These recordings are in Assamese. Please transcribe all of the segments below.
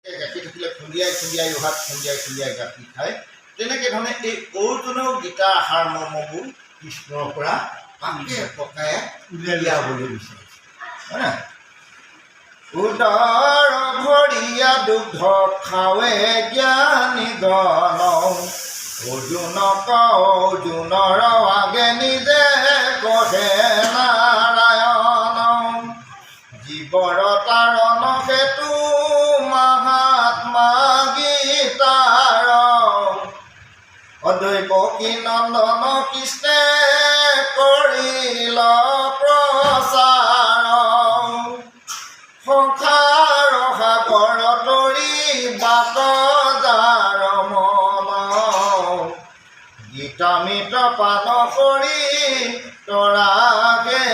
গাখীৰ থাকিলে খুন্দিয়াই উহাত খুন্দিয়াই গাখীৰ খায়। তেনেকৈ ধৰণে এই অৰ্জুনেও গীতাৰ আহাৰ মৰ্মবোৰ কৃষ্ণৰ পৰা পাকে পকাই উলিয়াবলৈ বিচাৰিছে, হয় নাই? উদৰ ভৰিয়া দুগ্ধ খাৱে জ্ঞানী জন, অৰ্জুনৰ আগে নিজে কহে নাৰায়ণ, জীৱৰ তাৰণ সেতু মহাত্মা গীতাৰ, অদ্বৈপকী নন্দন কৃষ্ণে কৰিল প্ৰচাৰ, সংসাৰ সাগৰ তৰি বাট যাৰ মন, গীতামৃত পান কৰি তৰাগে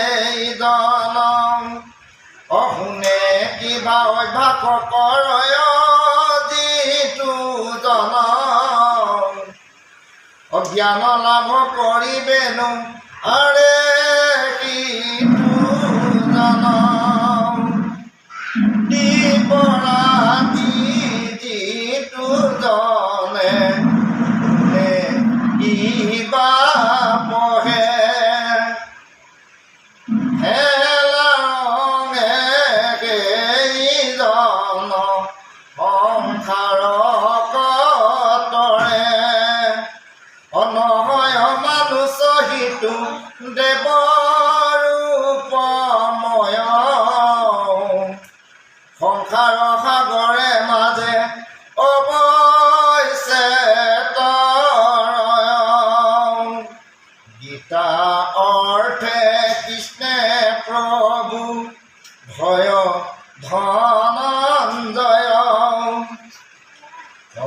জন, অশুনে কিবা অভ্যাস কৰয় যিটো জন, অজ্ঞান লাভ কৰিবেনো আৰে কিটো জন, দিপৰাতি যিটো জনে কিবা পঢ়ে, হেলা ৰঙে সেইজন সংসাৰ কতৰে, অনহয় মানুষ হিতু দেৱৰূপময়, সংসাৰ সাগৰে মাজে অৱশ্যে তৰয়, গীতা অৰ্থে কৃষ্ণে প্ৰভু ভয় ধনঞ্জয়,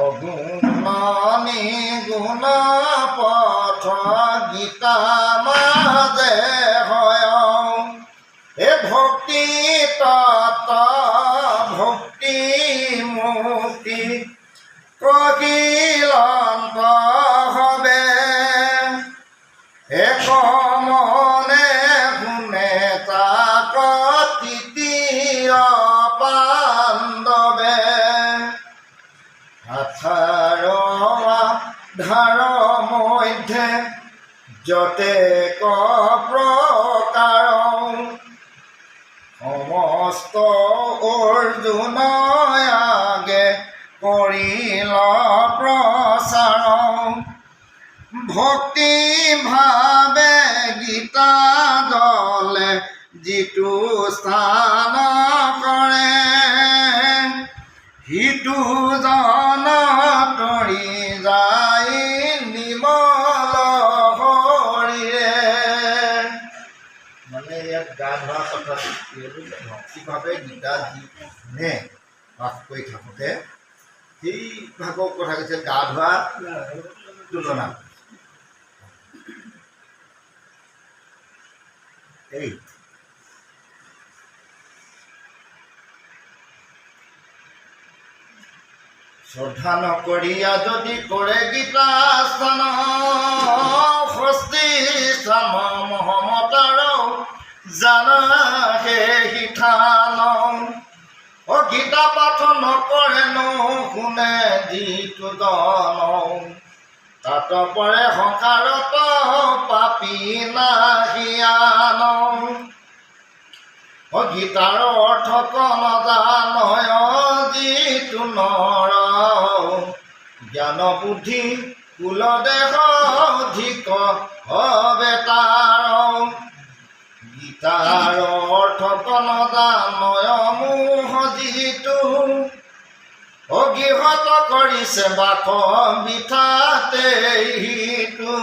অগুণনী গুণ পথ গীতা মাজে হয়, এ ভক্তি তত্ত্ব ভক্তি মুক্তি কহিলন্ত হবে, এক মনে শুনে তাক তৃতীয় পাণ্ডৱে, আধাৰ ধাৰ মধ্যে যতে প্ৰকাৰ, সমস্ত অৰ্জুন আগে কৰিল প্ৰচাৰ, ভক্তি ভাৱে গীতা দলে যিটো স্থান কৰে, সিটো জন তৰি যায় নিমল হৰিৰে। মানে ইয়াত গা ধোৱা কথা ভক্তিভাৱে গীতা যিনে পাঠ কৰি থাকোঁতে সেই ভাগৰ কথা কৈছে, গা ধোৱা তুলনা। এই শ্ৰদ্ধা নকৰিয়া যদি কৰে গীতা স্থান, ষষ্ঠি স্থান মহমতাৰ জানা সেই থান, গীতা পাঠ নকৰেনো শুনে যিটো জন, তাত পৰে সংসাৰত পাপী নাহিয়ান, গীতাৰ অৰ্থ নজানয় যিটো নৰ, জ্ঞান বুদ্ধি কুল দেহ অধিক হবে তাৰ, গীতাৰ অৰ্থ নজানয় মোহ যিটো, অগিহত কৰিছে বাস বিঠাতে সিটো।